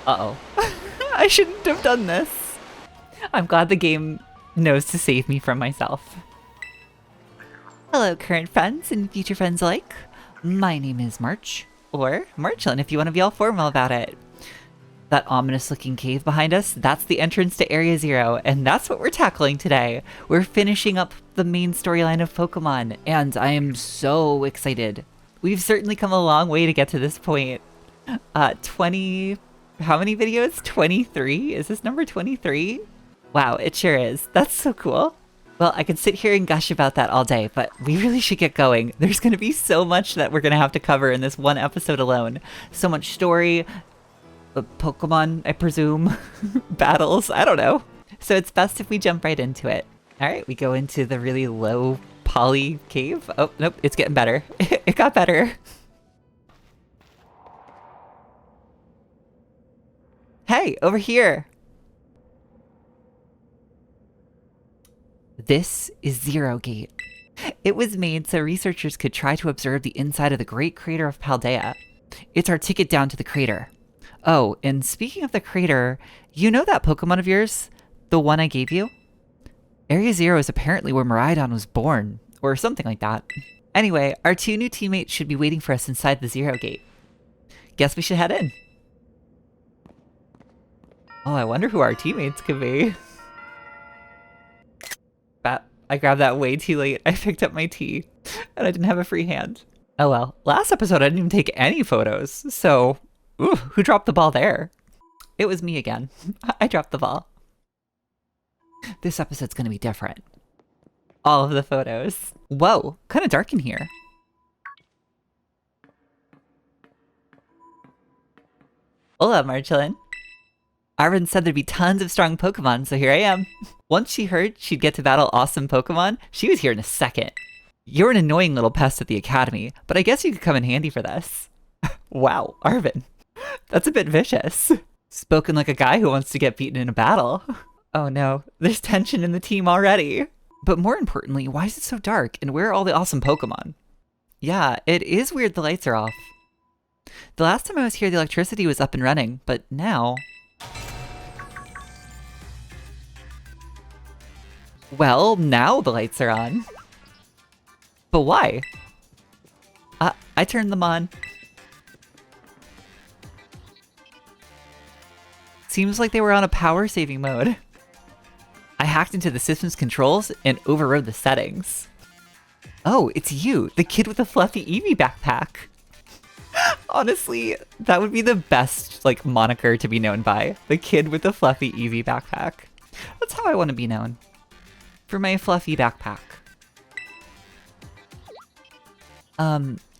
Uh-oh. I shouldn't have done this. I'm glad the game knows to save me from myself. Hello, current friends and future friends alike. My name is March, or Marchalan if you want to be all formal about it. That ominous-looking cave behind us, that's the entrance to Area Zero, and that's what we're tackling today. We're finishing up the main storyline of Pokémon, and I am so excited. We've certainly come a long way to get to this point. 20... how many videos? 23? Is this number 23? Wow, it sure is. That's so cool. Well, I could sit here and gush about that all day, but we really should get going. There's going to be so much that we're going to have to cover in this one episode alone. So much story, Pokemon, I presume, battles, I don't know. So it's best if we jump right into it. All right, we go into the really low poly cave. Oh, nope, it's getting better. It got better. Hey, over here. This is Zero Gate. It was made so researchers could try to observe the inside of the Great Crater of Paldea. It's our ticket down to the crater. Oh, and speaking of the crater, you know that Pokemon of yours? The one I gave you? Area Zero is apparently where Miraidon was born, or something like that. Anyway, our two new teammates should be waiting for us inside the Zero Gate. Guess we should head in. Oh, I wonder who our teammates could be. I grabbed that way too late. I picked up my tea, and I didn't have a free hand. Oh well, last episode I didn't even take any photos, so... ooh, who dropped the ball there? It was me again. I dropped the ball. This episode's gonna be different. All of the photos. Whoa, kinda dark in here. Hola, Marchalan. Arvin said there'd be tons of strong Pokemon, so here I am. Once she heard she'd get to battle awesome Pokemon, she was here in a second. You're an annoying little pest at the academy, but I guess you could come in handy for this. Wow, Arvin. That's a bit vicious. Spoken like a guy who wants to get beaten in a battle. Oh no, there's tension in the team already. But more importantly, why is it so dark, and where are all the awesome Pokemon? Yeah, it is weird the lights are off. The last time I was here, the electricity was up and running, but now... well, now the lights are on. But why? I turned them on. Seems like they were on a power saving mode. I hacked into the system's controls and overrode the settings. Oh, it's you, the kid with the fluffy Eevee backpack. Honestly, that would be the best, like, moniker to be known by. The kid with the fluffy Eevee backpack. That's how I want to be known. For my fluffy backpack.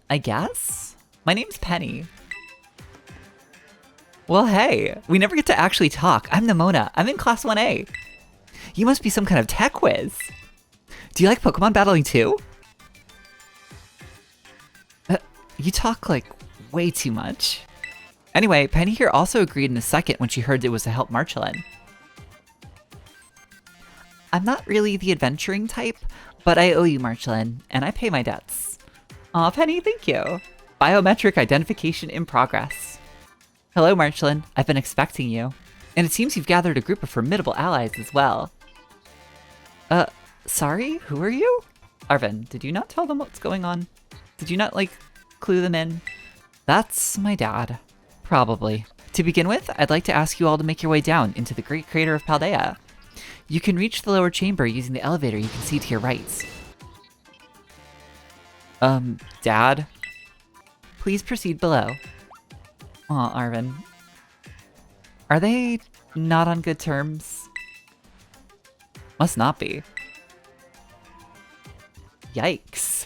I guess? My name's Penny. Well, hey, we never get to actually talk. I'm Nimona. I'm in Class 1A. You must be some kind of tech whiz. Do you like Pokemon battling too? You talk, like, way too much. Anyway, Penny here also agreed in a second when she heard it was to help Marchalan. I'm not really the adventuring type, but I owe you, Marchalan, and I pay my debts. Aw, Penny, thank you. Biometric identification in progress. Hello, Marchalan. I've been expecting you. And it seems you've gathered a group of formidable allies as well. Sorry? Who are you? Arvin, did you not tell them what's going on? Did you not, like, clue them in? That's my dad. Probably. To begin with, I'd like to ask you all to make your way down into the Great Crater of Paldea. You can reach the lower chamber using the elevator you can see to your right. Dad? Please proceed below. Aw, Arvin. Are they not on good terms? Must not be. Yikes.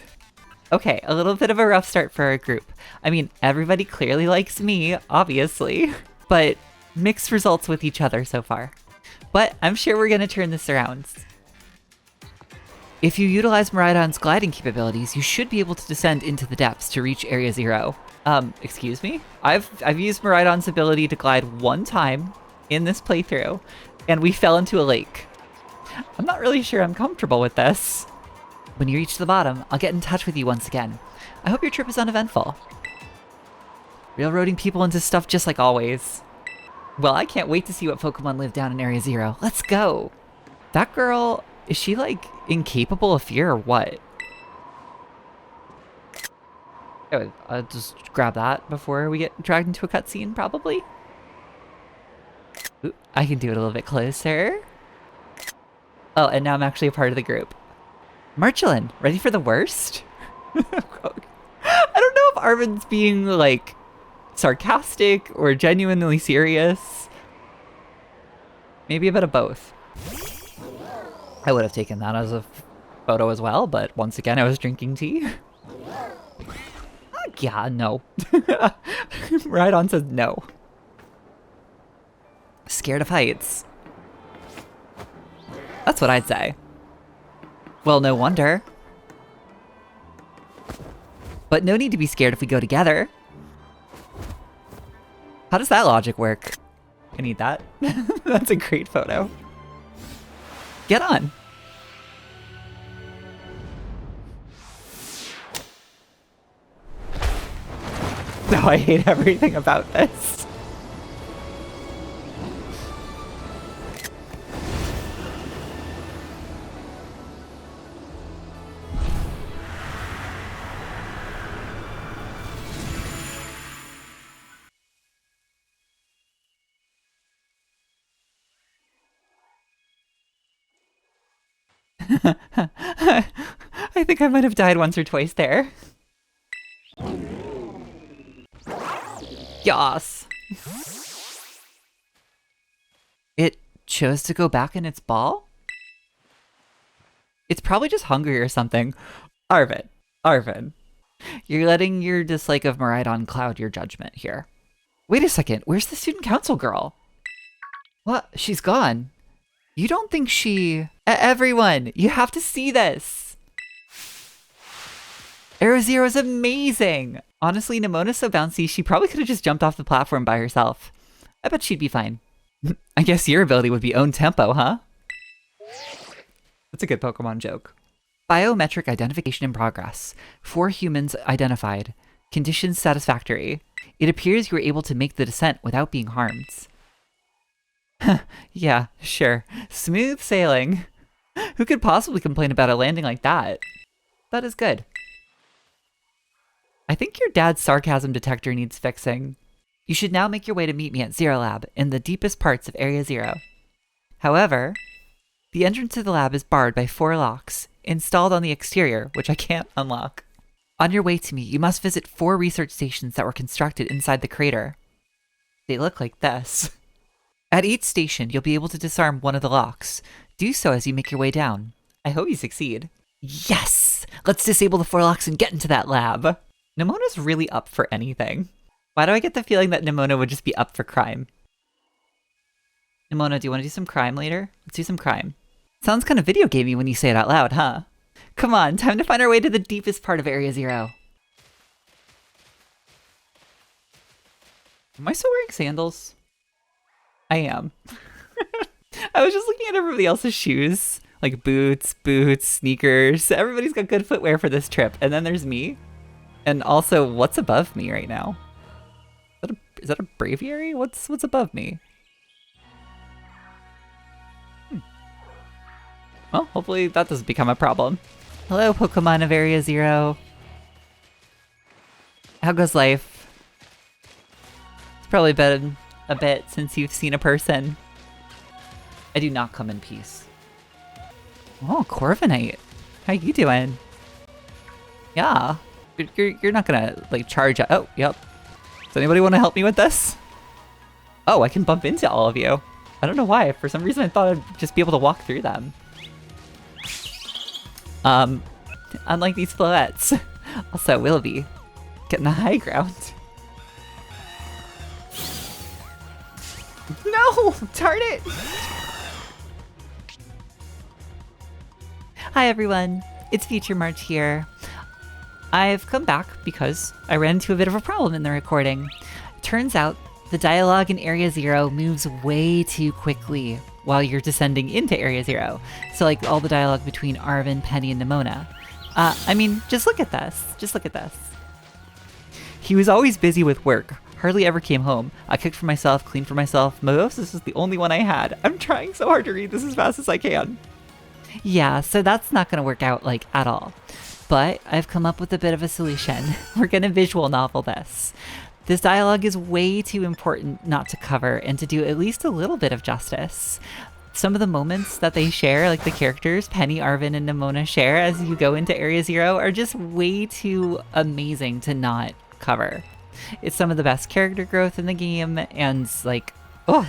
Okay, a little bit of a rough start for our group. I mean, everybody clearly likes me, obviously, but mixed results with each other so far. But I'm sure we're gonna turn this around. If you utilize Miraidon's gliding capabilities, you should be able to descend into the depths to reach Area Zero. Excuse me? I've used Miraidon's ability to glide one time in this playthrough, and we fell into a lake. I'm not really sure I'm comfortable with this. When you reach the bottom, I'll get in touch with you once again. I hope your trip is uneventful. Railroading people into stuff just like always. Well, I can't wait to see what Pokemon live down in Area Zero. Let's go. That girl, is she like incapable of fear or what? Anyway, I'll just grab that before we get dragged into a cutscene, probably. Ooh, I can do it a little bit closer. Oh, and now I'm actually a part of the group. Marchalan, ready for the worst? I don't know if Arvin's being like sarcastic or genuinely serious. Maybe a bit of both. I would have taken that as a photo as well, but once again, I was drinking tea. Yeah, no. Rhydon says no. Scared of heights. That's what I'd say. Well, no wonder. But no need to be scared if we go together. How does that logic work? I need that. That's a great photo. Get on. No, I hate everything about this. I think I might have died once or twice there. Yas. It chose to go back in its ball? It's probably just hungry or something. Arvin. You're letting your dislike of Miraidon cloud your judgment here. Wait a second, where's the student council girl? What? She's gone. You don't think she... Everyone, you have to see this. Area Zero is amazing. Honestly, Nemona's so bouncy, she probably could have just jumped off the platform by herself. I bet she'd be fine. I guess your ability would be own tempo, huh? That's a good Pokemon joke. Biometric identification in progress. 4 humans identified. Conditions satisfactory. It appears you were able to make the descent without being harmed. Yeah, sure. Smooth sailing. Who could possibly complain about a landing like that? That is good. I think your dad's sarcasm detector needs fixing. You should now make your way to meet me at Zero Lab in the deepest parts of Area Zero. However, the entrance to the lab is barred by 4 locks, installed on the exterior, which I can't unlock. On your way to me, you must visit 4 research stations that were constructed inside the crater. They look like this. At each station, you'll be able to disarm one of the locks. Do so as you make your way down. I hope you succeed. Yes! Let's disable the 4 locks and get into that lab! Nemona's really up for anything. Why do I get the feeling that Nemona would just be up for crime? Nemona, do you want to do some crime later? Let's do some crime. Sounds kind of video gamey when you say it out loud, huh? Come on, time to find our way to the deepest part of Area Zero. Am I still wearing sandals? I am. I was just looking at everybody else's shoes. Like boots, sneakers. Everybody's got good footwear for this trip. And then there's me. And also, what's above me right now? Is that a braviary? What's above me? Well, hopefully that doesn't become a problem. Hello, Pokemon of Area Zero. How goes life? It's probably been a bit since you've seen a person. I do not come in peace. Oh, Corviknight. How you doing? Yeah. You're not gonna, like, charge... Oh, yep. Does anybody want to help me with this? Oh, I can bump into all of you. I don't know why. For some reason, I thought I'd just be able to walk through them. Unlike these floettes. Also, Willoughby. Getting the high ground. No! Darn it! Hi everyone, it's Future March here. I've come back because I ran into a bit of a problem in the recording. Turns out the dialogue in Area Zero moves way too quickly while you're descending into Area Zero. So like all the dialogue between Arvin, Penny, and Nemona. I mean, just look at this. Just look at this. He was always busy with work. Hardly ever came home. I cooked for myself, cleaned for myself. Mimosas is the only one I had. I'm trying so hard to read this as fast as I can. Yeah, so that's not going to work out, like, at all. But I've come up with a bit of a solution. We're going to visual novel this. This dialogue is way too important not to cover and to do at least a little bit of justice. Some of the moments that they share, like the characters Penny, Arvin, and Nimona share as you go into Area Zero, are just way too amazing to not cover. It's some of the best character growth in the game, and like, oh,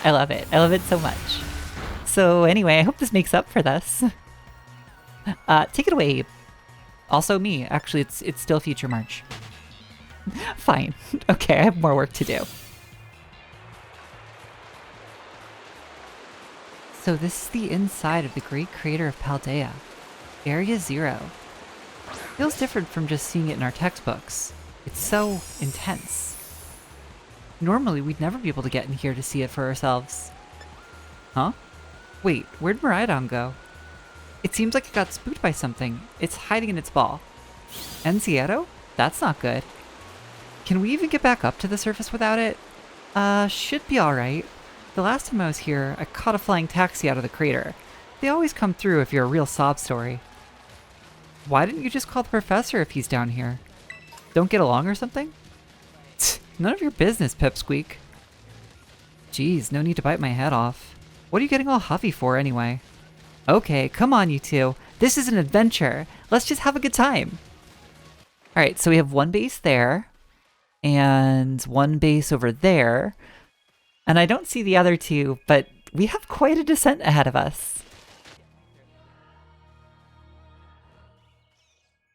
I love it. I love it so much. So anyway, I hope this makes up for this. Take it away. Also me, actually, it's still Future March. Fine. Okay, I have more work to do. So this is the inside of the great crater of Paldea. Area Zero. Feels different from just seeing it in our textbooks. It's so intense. Normally, we'd never be able to get in here to see it for ourselves. Huh? Wait, where'd Miraidon go? It seems like it got spooked by something. It's hiding in its ball. Encierro? That's not good. Can we even get back up to the surface without it? Should be alright. The last time I was here, I caught a flying taxi out of the crater. They always come through if you're a real sob story. Why didn't you just call the professor if he's down here? Don't get along or something? None of your business, Pipsqueak. Geez, no need to bite my head off. What are you getting all huffy for anyway? Okay, come on you two. This is an adventure. Let's just have a good time. Alright, so we have one base there. And one base over there. And I don't see the other two, but we have quite a descent ahead of us.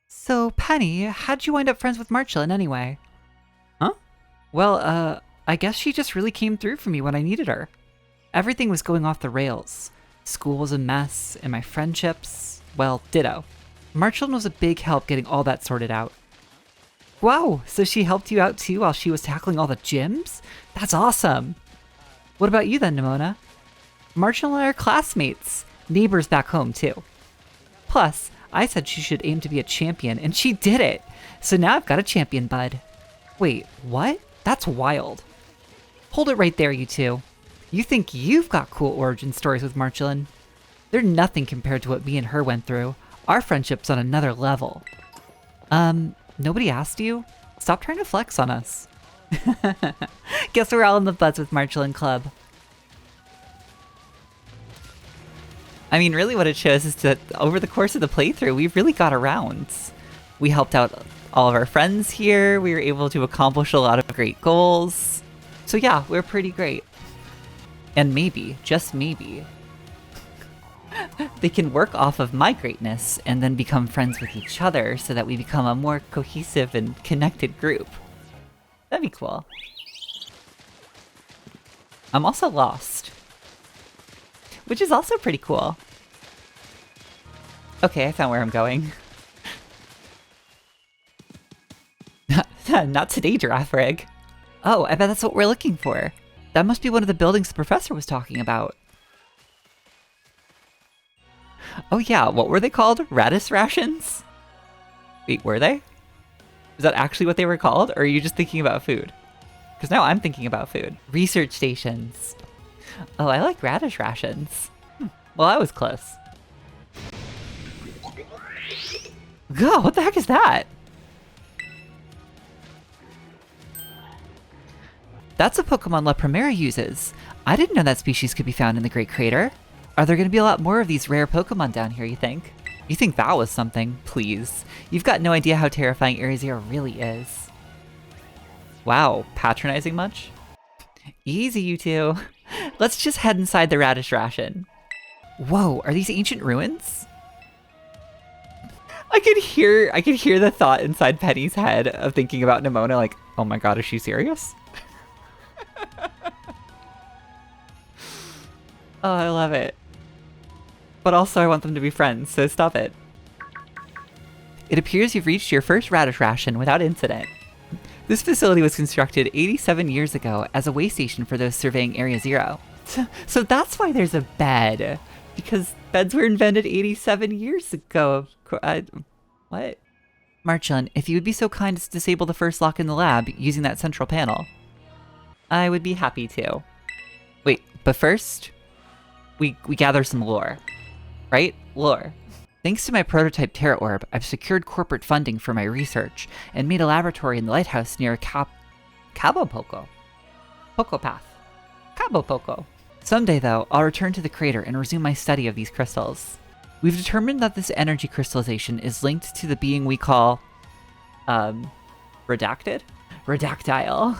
So, Penny, how'd you wind up friends with Marchalan anyway? Huh? Well, I guess she just really came through for me when I needed her. Everything was going off the rails. School was a mess, and my friendships, well, ditto. Marchalan was a big help getting all that sorted out. Wow, so she helped you out too while she was tackling all the gyms? That's awesome! What about you then, Nimona? Marchalan and I are classmates, neighbors back home too. Plus, I said she should aim to be a champion, and she did it! So now I've got a champion bud. Wait, what? That's wild. Hold it right there, you two. You think you've got cool origin stories with Marchalan? They're nothing compared to what me and her went through. Our friendship's on another level. Nobody asked you? Stop trying to flex on us. Guess we're all in the Buds with Marchalan Club. I mean, really what it shows is that over the course of the playthrough, we've really got around. We helped out all of our friends here. We were able to accomplish a lot of great goals. So yeah, we're pretty great. And maybe, just maybe, they can work off of my greatness and then become friends with each other so that we become a more cohesive and connected group. That'd be cool. I'm also lost, which is also pretty cool. Okay, I found where I'm going. Not today, Giraffe Rig. Oh, I bet that's what we're looking for. That must be one of the buildings the professor was talking about. Oh yeah, what were they called? Radish rations? Wait, were they? Is that actually what they were called, or are you just thinking about food? Because now I'm thinking about food. Research stations. Oh, I like radish rations. Well, I was close. God, what the heck is that? That's a Pokemon La Primera uses. I didn't know that species could be found in the Great Crater. Are there going to be a lot more of these rare Pokemon down here, you think? You think that was something? Please. You've got no idea how terrifying Area Zero really is. Wow, patronizing much? Easy, you two. Let's just head inside the Radish Ration. Whoa, are these ancient ruins? I could hear the thought inside Penny's head of thinking about Nimona like, oh my god, is she serious? Oh, I love it. But also I want them to be friends, so stop it. It appears you've reached your first Radish Ration without incident. This facility was constructed 87 years ago as a way station for those surveying Area Zero. So that's why there's a bed. Because beds were invented 87 years ago. What? Marchalan, if you would be so kind as to disable the first lock in the lab using that central panel. I would be happy to. Wait, but first, we gather some lore. Right? Lore. Thanks to my prototype Terra Orb, I've secured corporate funding for my research and made a laboratory in the lighthouse near Cabo Poco. Poco Path. Cabo Poco. Someday, though, I'll return to the crater and resume my study of these crystals. We've determined that this energy crystallization is linked to the being we call, redacted? Redactile.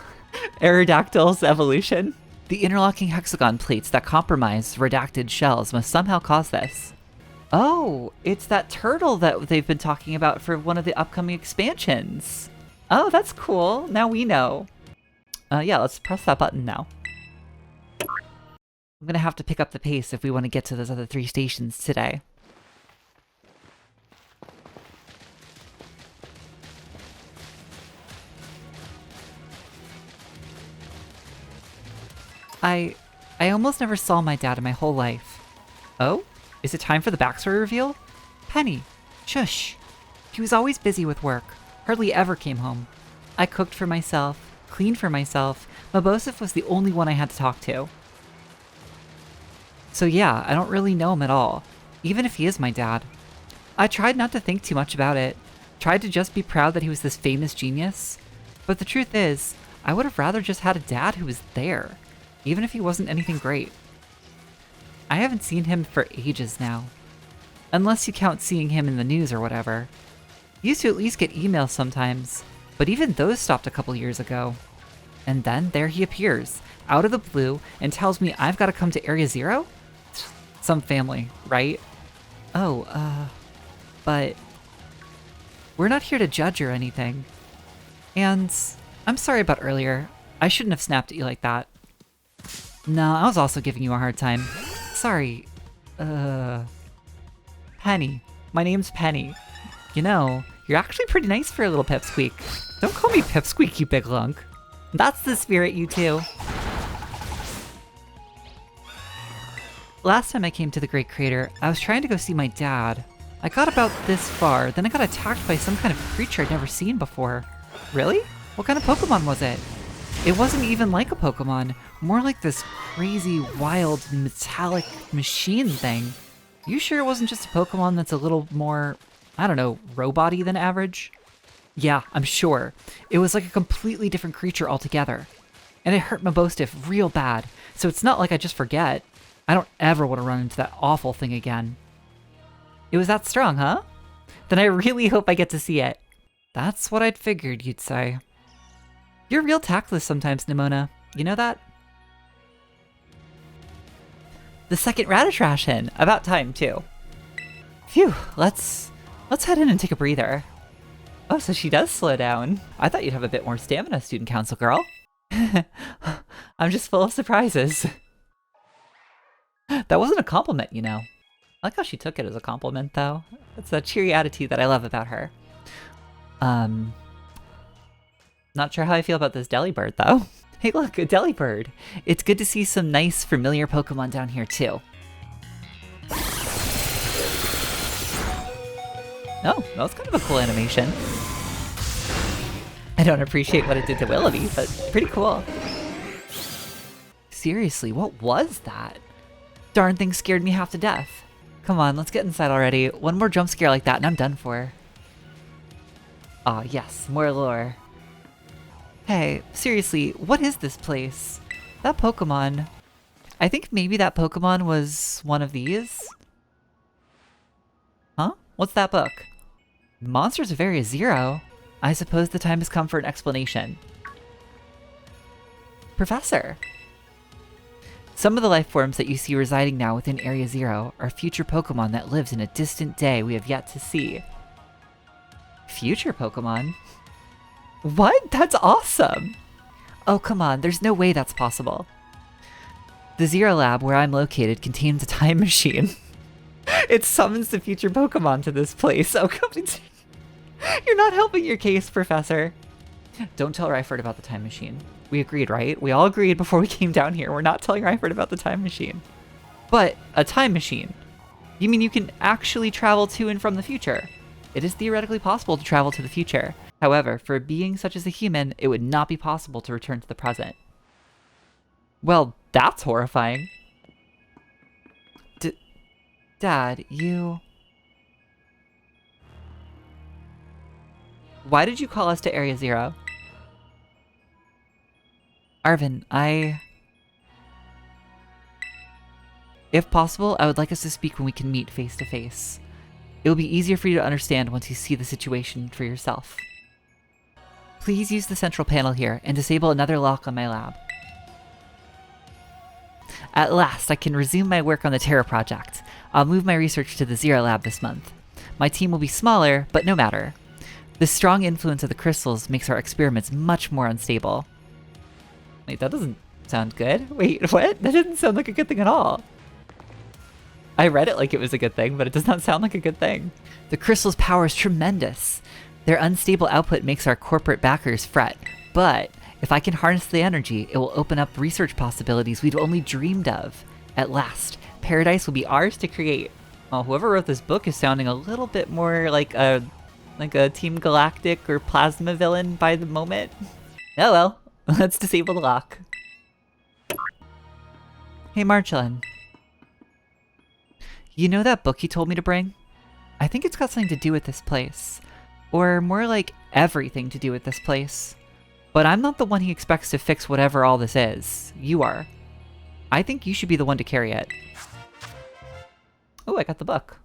Aerodactyl's evolution. The interlocking hexagon plates that compromise redacted shells must somehow cause this. Oh, it's that turtle that they've been talking about for one of the upcoming expansions. Oh, that's cool. Now we know. Yeah, let's press that button now. I'm gonna have to pick up the pace if we want to get to those other 3 stations today. I almost never saw my dad in my whole life. Oh? Is it time for the backstory reveal? Penny. Shush. He was always busy with work. Hardly ever came home. I cooked for myself, cleaned for myself. Mabosif was the only one I had to talk to. So yeah, I don't really know him at all, even if he is my dad. I tried not to think too much about it. Tried to just be proud that he was this famous genius. But the truth is, I would have rather just had a dad who was there, even if he wasn't anything great. I haven't seen him for ages now. Unless you count seeing him in the news or whatever. Used to at least get emails sometimes, but even those stopped a couple years ago. And then there he appears, out of the blue, and tells me I've got to come to Area Zero? Some family, right? Oh, but we're not here to judge or anything. And I'm sorry about earlier. I shouldn't have snapped at you like that. No, I was also giving you a hard time. Sorry. Penny. My name's Penny. You know, you're actually pretty nice for a little pipsqueak. Don't call me pipsqueak, you big lunk. That's the spirit, you two. Last time I came to the Great Crater, I was trying to go see my dad. I got about this far, then I got attacked by some kind of creature I'd never seen before. Really? What kind of Pokemon was it? It wasn't even like a Pokemon, more like this crazy, wild, metallic machine thing. You sure it wasn't just a Pokemon that's a little more, I don't know, robot-y than average? Yeah, I'm sure. It was like a completely different creature altogether. And it hurt Mabosif real bad, so it's not like I just forget. I don't ever want to run into that awful thing again. It was that strong, huh? Then I really hope I get to see it. That's what I'd figured you'd say. You're real tactless sometimes, Nimona. You know that? The second Radish ration. About time, too. Phew, let's head in and take a breather. Oh, so she does slow down. I thought you'd have a bit more stamina, Student Council girl. I'm just full of surprises. That wasn't a compliment, you know. I like how she took it as a compliment, though. It's a cheery attitude that I love about her. Not sure how I feel about this Delibird, though. Hey look, a Delibird! It's good to see some nice, familiar Pokemon down here, too. Oh, that was kind of a cool animation. I don't appreciate what it did to Willoughby, but pretty cool. Seriously, what was that? Darn thing scared me half to death. Come on, let's get inside already. One more jump scare like that and I'm done for. Ah, yes, more lore. Hey, seriously, what is this place? That Pokemon... I think maybe that Pokemon was one of these? Huh? What's that book? Monsters of Area Zero? I suppose the time has come for an explanation. Professor! Some of the life forms that you see residing now within Area Zero are future Pokemon that lived in a distant day we have yet to see. Future Pokemon? What? That's awesome! Oh, come on, there's no way that's possible. The Zero Lab, where I'm located, contains a time machine. It summons the future Pokemon to this place. Oh, come on. You're not helping your case, Professor. Don't tell Ryford about the time machine. We agreed, right? We all agreed before we came down here. We're not telling Ryford about the time machine. But a time machine. You mean you can actually travel to and from the future? It is theoretically possible to travel to the future. However, for a being such as a human, it would not be possible to return to the present. Well, that's horrifying. Dad, you... Why did you call us to Area Zero? Arvin, If possible, I would like us to speak when we can meet face to face. It will be easier for you to understand once you see the situation for yourself. Please use the central panel here and disable another lock on my lab. At last, I can resume my work on the Terra project. I'll move my research to the Zero lab this month. My team will be smaller, but no matter. The strong influence of the crystals makes our experiments much more unstable. Wait, that doesn't sound good. Wait, what? That didn't sound like a good thing at all. I read it like it was a good thing, but it does not sound like a good thing. The crystal's power is tremendous. Their unstable output makes our corporate backers fret, but if I can harness the energy, it will open up research possibilities we'd only dreamed of. At last, paradise will be ours to create. Well, whoever wrote this book is sounding a little bit more like a Team Galactic or Plasma villain by the moment. Oh well, let's disable the lock. Hey Marchalan. You know that book you told me to bring? I think it's got something to do with this place. Or more like everything to do with this place. But I'm not the one he expects to fix whatever all this is. You are. I think you should be the one to carry it. Oh, I got the book.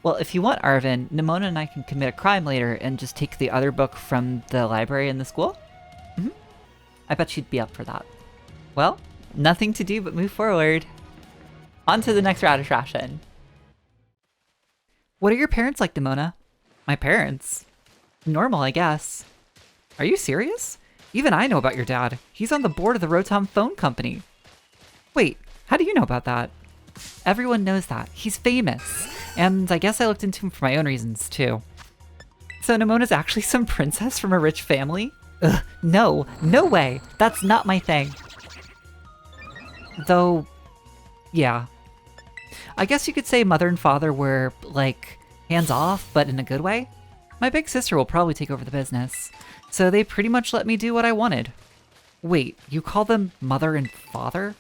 Well, if you want, Arvin, Nimona and I can commit a crime later and just take the other book from the library in the school? I bet she'd be up for that. Well, nothing to do but move forward. On to the next radish ration. What are your parents like, Nimona? My parents? Normal, I guess. Are you serious? Even I know about your dad. He's on the board of the Rotom Phone Company. Wait, how do you know about that? Everyone knows that. He's famous. And I guess I looked into him for my own reasons, too. So Nimona's actually some princess from a rich family? Ugh, no. No way. That's not my thing. Though, yeah. I guess you could say mother and father were, like, hands-off, but in a good way. My big sister will probably take over the business. So they pretty much let me do what I wanted. Wait, you call them mother and father?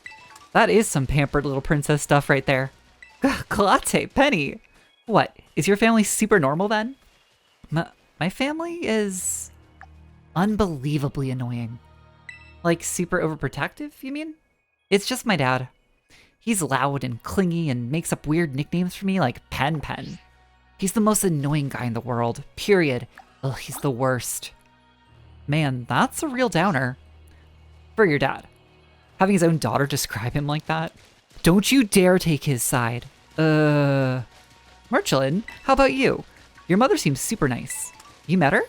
That is some pampered little princess stuff right there. Kalate, Penny! What, is your family super normal then? My family is unbelievably annoying. Like super overprotective, you mean? It's just my dad. He's loud and clingy and makes up weird nicknames for me like Pen Pen. He's the most annoying guy in the world, period. Ugh, he's the worst. Man, that's a real downer. For your dad. Having his own daughter describe him like that? Don't you dare take his side. Marchalan, how about you? Your mother seems super nice. You met her?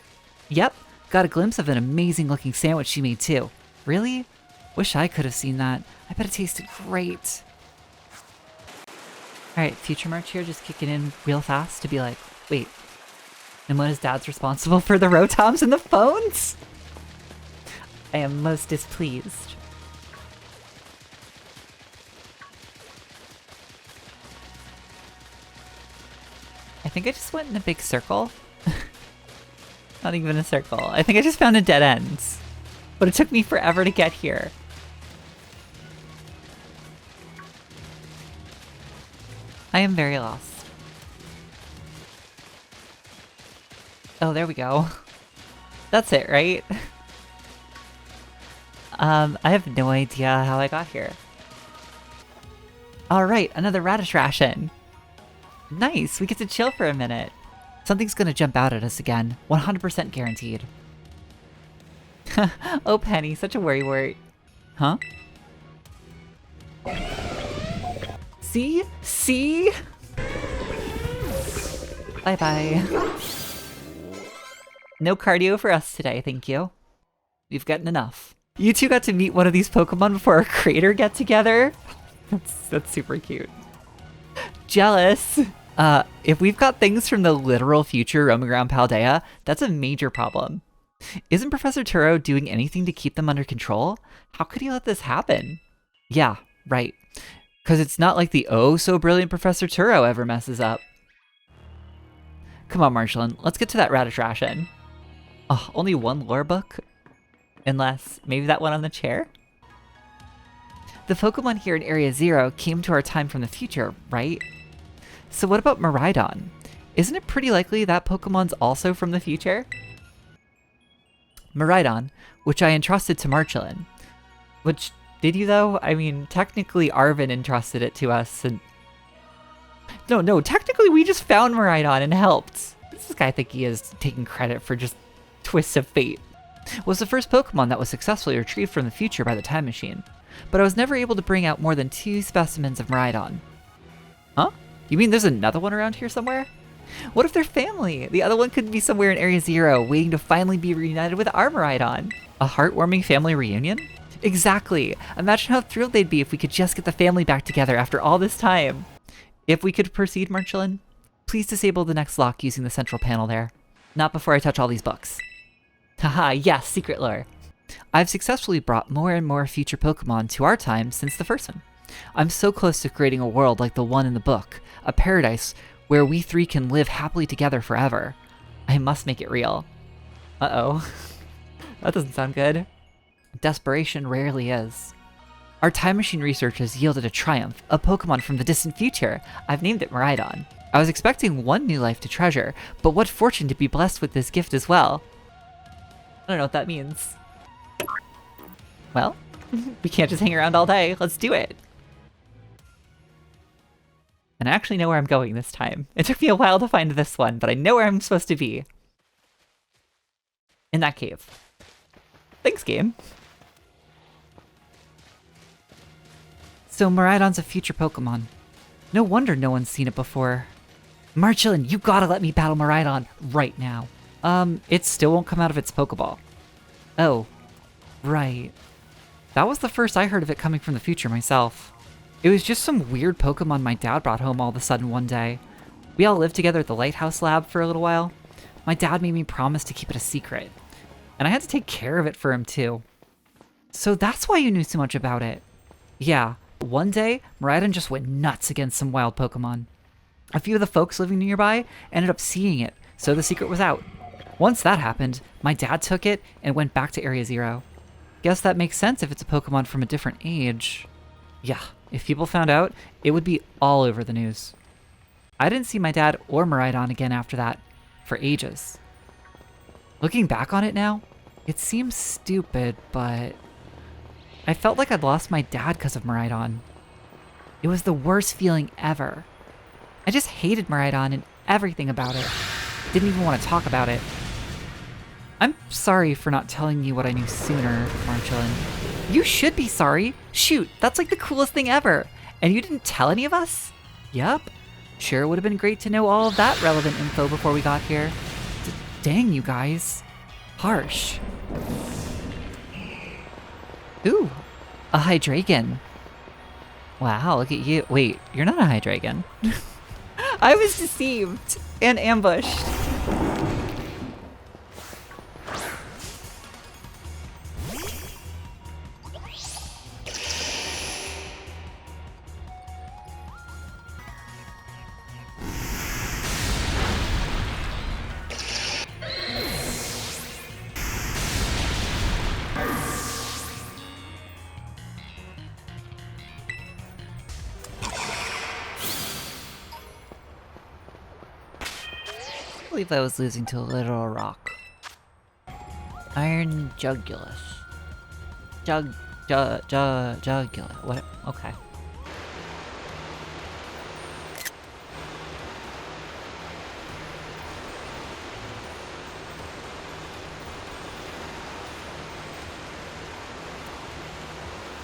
Yep, got a glimpse of an amazing looking sandwich she made too. Really? Wish I could have seen that. I bet it tasted great. Alright, Future March here, just kicking in real fast to be like, wait, Nimona's dad's responsible for the Rotoms and the phones? I am most displeased. I think I just went in a big circle. Not even a circle. I think I just found a dead end. But it took me forever to get here. I am very lost. Oh, there we go. That's it, right? I have no idea how I got here. Alright, another radish ration. Nice, we get to chill for a minute. Something's gonna jump out at us again. 100% guaranteed. Oh, Penny, such a worrywart. Huh? See? See? Bye-bye. No cardio for us today, thank you. We've gotten enough. You two got to meet one of these Pokemon before our creator get-together? That's super cute. Jealous. If we've got things from the literal future roaming around Paldea, that's a major problem. Isn't Professor Turo doing anything to keep them under control? How could he let this happen? Yeah, right. Because it's not like the oh-so-brilliant Professor Turo ever messes up. Come on, Marchalan, let's get to that radish ration. Oh, only one lore book? Unless, maybe that one on the chair? The Pokemon here in Area 0 came to our time from the future, right? So what about Miraidon? Isn't it pretty likely that Pokemon's also from the future? Miraidon, which I entrusted to Marchalan. Which, did you though? I mean, technically Arvin entrusted it to us and... No, technically we just found Miraidon and helped. This guy think he is taking credit for just twists of fate. Was the first Pokemon that was successfully retrieved from the future by the time machine. But I was never able to bring out more than 2 specimens of Miraidon. Huh? You mean there's another one around here somewhere? What if they're family? The other one could be somewhere in Area 0, waiting to finally be reunited with our Miraidon. A heartwarming family reunion? Exactly! Imagine how thrilled they'd be if we could just get the family back together after all this time. If we could proceed, Marchalan, please disable the next lock using the central panel there. Not before I touch all these books. Haha, yes, secret lore. I've successfully brought more and more future Pokemon to our time since the first one. I'm so close to creating a world like the one in the book, a paradise where we 3 can live happily together forever. I must make it real. Uh-oh. That doesn't sound good. Desperation rarely is. Our time machine research has yielded a triumph, a Pokemon from the distant future. I've named it Miraidon. I was expecting one new life to treasure, but what fortune to be blessed with this gift as well. I don't know what that means. Well, we can't just hang around all day. Let's do it. And I actually know where I'm going this time. It took me a while to find this one, but I know where I'm supposed to be. In that cave. Thanks, game. So Miraidon's a future Pokemon. No wonder no one's seen it before. Marchalan, you gotta let me battle Miraidon right now. It still won't come out of its Pokeball. Oh, right. That was the first I heard of it coming from the future myself. It was just some weird Pokemon my dad brought home all of a sudden one day. We all lived together at the Lighthouse Lab for a little while. My dad made me promise to keep it a secret. And I had to take care of it for him too. So that's why you knew so much about it. Yeah, one day, Miraidon just went nuts against some wild Pokemon. A few of the folks living nearby ended up seeing it, so the secret was out. Once that happened, my dad took it and went back to Area 0. Guess that makes sense if it's a Pokemon from a different age. Yeah, if people found out, it would be all over the news. I didn't see my dad or Miraidon again after that, for ages. Looking back on it now, it seems stupid, but I felt like I'd lost my dad because of Miraidon. It was the worst feeling ever. I just hated Miraidon and everything about it. Didn't even want to talk about it. I'm sorry for not telling you what I knew sooner, Marchalan. You should be sorry. Shoot, that's like the coolest thing ever. And you didn't tell any of us? Yup. Sure would have been great to know all of that relevant info before we got here. Dang, you guys. Harsh. Ooh, a Hydreigon. Wow, look at you. Wait, you're not a Hydreigon. I was deceived and ambushed. I believe I was losing to a literal rock. Iron Jugulus. Jugulus. What? Okay.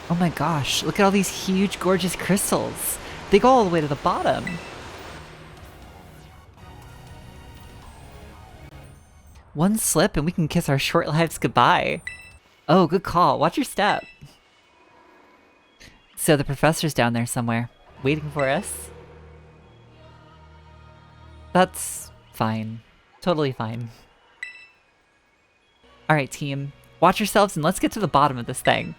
Oh my gosh, look at all these huge, gorgeous crystals. They go all the way to the bottom. One slip and we can kiss our short lives goodbye. Oh, good call. Watch your step. So the professor's down there somewhere, waiting for us. That's fine. Totally fine. Alright, team. Watch yourselves and let's get to the bottom of this thing.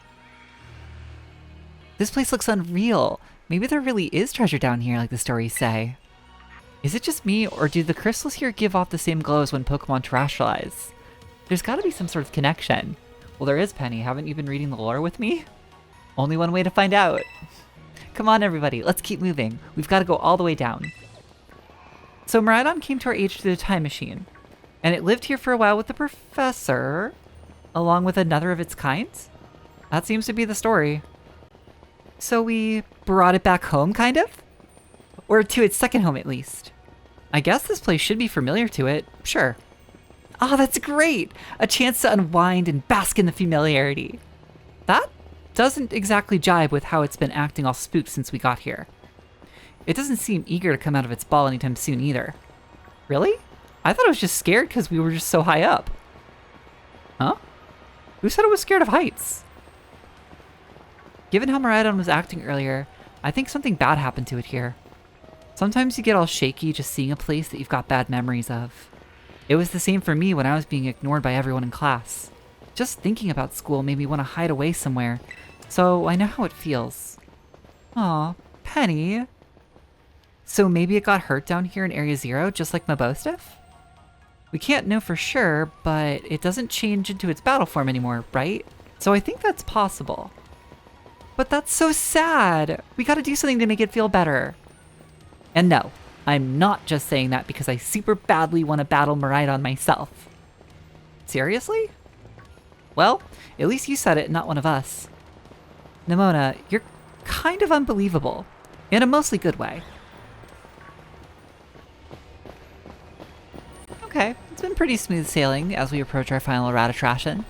This place looks unreal. Maybe there really is treasure down here like the stories say. Is it just me, or do the crystals here give off the same glow as when Pokemon terrestrialize? There's gotta be some sort of connection. Well, there is, Penny. Haven't you been reading the lore with me? Only one way to find out. Come on, everybody. Let's keep moving. We've got to go all the way down. So Miraidon came to our age through the time machine, and it lived here for a while with the professor, along with another of its kind? That seems to be the story. So we brought it back home, kind of? Or to its second home, at least. I guess this place should be familiar to it. Sure. Oh, that's great! A chance to unwind and bask in the familiarity. That doesn't exactly jibe with how it's been acting all spooked since we got here. It doesn't seem eager to come out of its ball anytime soon either. Really? I thought it was just scared because we were just so high up. Huh? Who said it was scared of heights? Given how Miraidon was acting earlier, I think something bad happened to it here. Sometimes you get all shaky just seeing a place that you've got bad memories of. It was the same for me when I was being ignored by everyone in class. Just thinking about school made me want to hide away somewhere, so I know how it feels. Aw, Penny. So maybe it got hurt down here in Area Zero, just like Mabostiff? We can't know for sure, but it doesn't change into its battle form anymore, right? So I think that's possible. But that's so sad! We gotta do something to make it feel better. And no, I'm not just saying that because I super badly want to battle Miraidon myself. Seriously? Well, at least you said it, not one of us. Nimona, you're kind of unbelievable. In a mostly good way. Okay, it's been pretty smooth sailing as we approach our final Rattachration.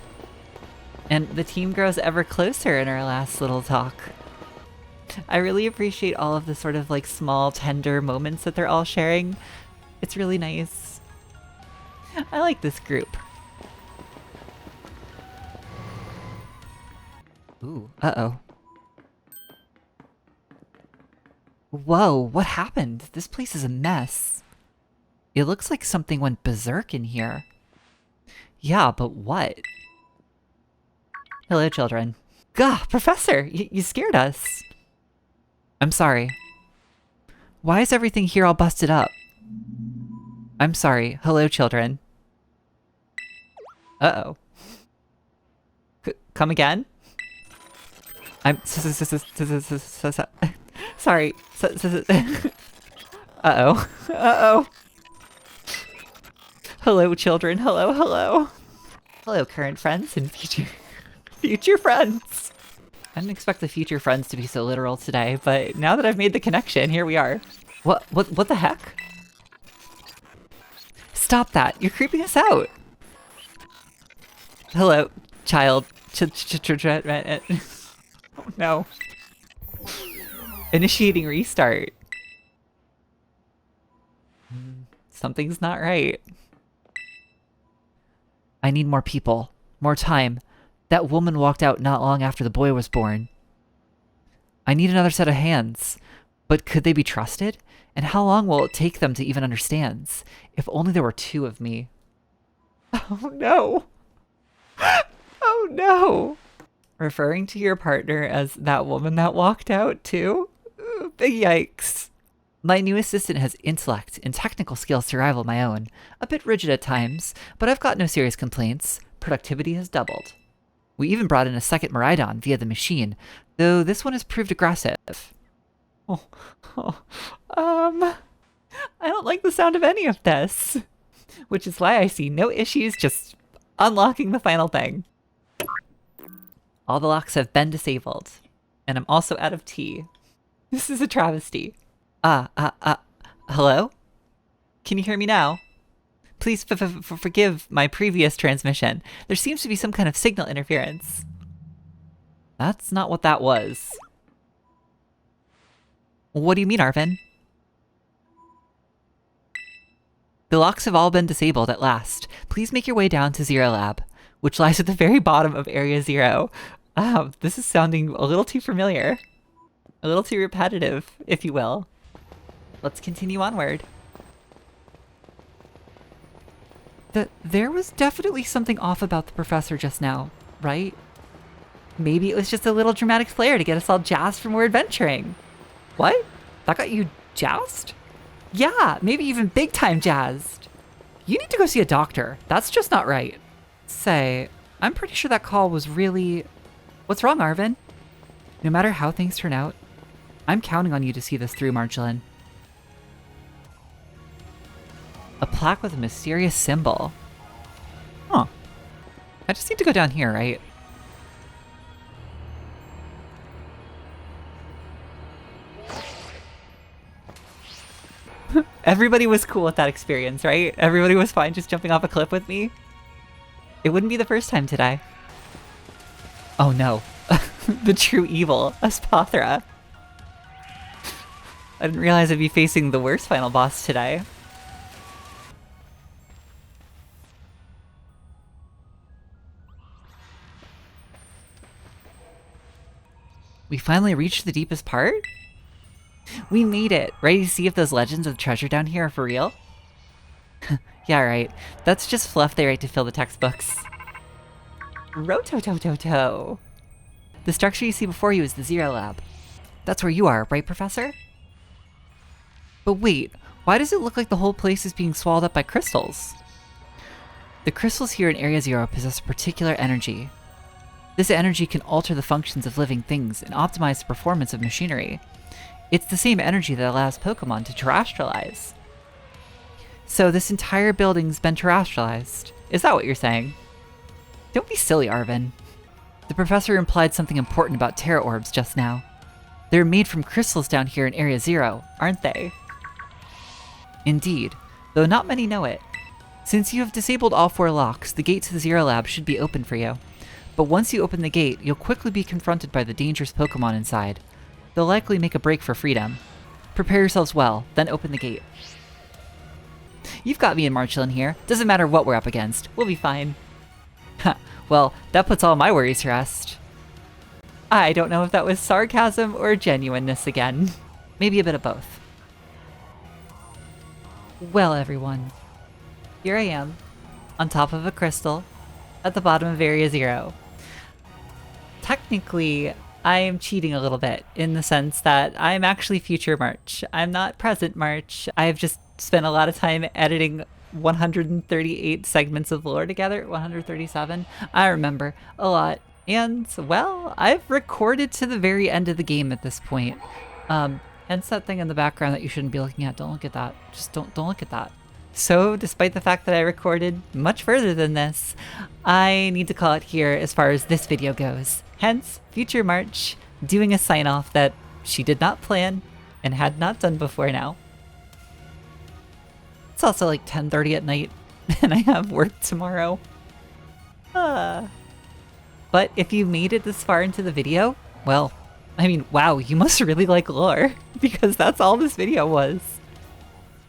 And the team grows ever closer in our last little talk. I really appreciate all of the sort of like small, tender moments that they're all sharing. It's really nice. I like this group. Ooh, uh-oh. Whoa, what happened? This place is a mess. It looks like something went berserk in here. Yeah, but what? Hello, children. Gah, Professor, you scared us. I'm sorry. Why is everything here all busted up? I'm sorry. Hello, children. Uh-oh. Come again? I'm sorry. Uh-oh. Uh-oh. Hello, children. Hello, hello. Hello, current friends and future friends. I didn't expect the future friends to be so literal today, but now that I've made the connection, here we are. What the heck? Stop that! You're creeping us out! Hello, child. Oh no. Initiating restart. Something's not right. I need more people. More time. That woman walked out not long after the boy was born. I need another set of hands. But could they be trusted? And how long will it take them to even understand? If only there were two of me. Oh no. Oh no. Referring to your partner as that woman that walked out too? Ooh, big yikes. My new assistant has intellect and technical skills to rival my own. A bit rigid at times, but I've got no serious complaints. Productivity has doubled. We even brought in a second Miraidon via the machine, though this one has proved aggressive. I don't like the sound of any of this. Which is why I see no issues just unlocking the final thing. All the locks have been disabled. And I'm also out of tea. This is a travesty. Hello? Can you hear me now? Please forgive my previous transmission. There seems to be some kind of signal interference. That's not what that was. What do you mean, Arvin? The locks have all been disabled at last. Please make your way down to Zero Lab, which lies at the very bottom of Area Zero. This is sounding a little too familiar. A little too repetitive, if you will. Let's continue onward. There was definitely something off about the professor just now, right? Maybe it was just a little dramatic flair to get us all jazzed for more adventuring. What? That got you jazzed? Yeah, maybe even big time jazzed. You need to go see a doctor. That's just not right. Say, I'm pretty sure that call was really... What's wrong, Arvin? No matter how things turn out, I'm counting on you to see this through, Marchalan. A plaque with a mysterious symbol. Huh. I just need to go down here, right? Everybody was cool with that experience, right? Everybody was fine just jumping off a cliff with me. It wouldn't be the first time today. Oh no. The true evil, Aspathra. I didn't realize I'd be facing the worst final boss today. We finally reached the deepest part? We made it! Ready to see if those legends of treasure down here are for real? Yeah, right. That's just fluff they write to fill the textbooks. Rototototo! The structure you see before you is the Zero Lab. That's where you are, right, Professor? But wait, why does it look like the whole place is being swallowed up by crystals? The crystals here in Area Zero possess particular energy. This energy can alter the functions of living things and optimize the performance of machinery. It's the same energy that allows Pokémon to terrestrialize. So this entire building's been terrestrialized. Is that what you're saying? Don't be silly, Arvin. The professor implied something important about Terra Orbs just now. They're made from crystals down here in Area Zero, aren't they? Indeed, though not many know it. Since you have disabled all 4 locks, the gate to the Zero Lab should be open for you. But once you open the gate, you'll quickly be confronted by the dangerous Pokémon inside. They'll likely make a break for freedom. Prepare yourselves well, then open the gate. You've got me and Marchalan here. Doesn't matter what we're up against. We'll be fine. Well, that puts all my worries to rest. I don't know if that was sarcasm or genuineness again. Maybe a bit of both. Well, everyone. Here I am, on top of a crystal, at the bottom of Area Zero. Technically, I am cheating a little bit in the sense that I'm actually future March. I'm not present March. I've just spent a lot of time editing 138 segments of lore together. 137? I remember. A lot. And, well, I've recorded to the very end of the game at this point. Hence that thing in the background that you shouldn't be looking at. Don't look at that. Just don't look at that. So, despite the fact that I recorded much further than this, I need to call it here as far as this video goes. Hence, future March doing a sign-off that she did not plan and had not done before now. It's also like 10:30 at night, and I have work tomorrow. But if you made it this far into the video, well, I mean, wow, you must really like lore, because that's all this video was.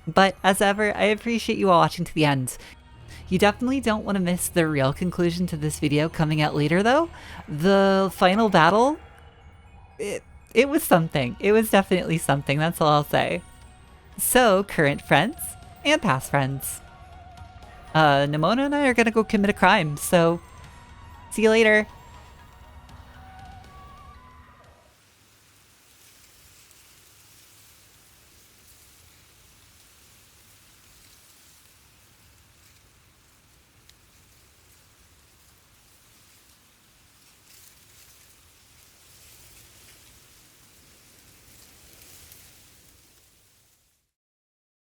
But as ever, I appreciate you all watching to the end. You definitely don't want to miss the real conclusion to this video coming out later though. The final battle, it was something. It was definitely something, that's all I'll say. So, current friends and past friends. Nimona and I are gonna go commit a crime, so see you later.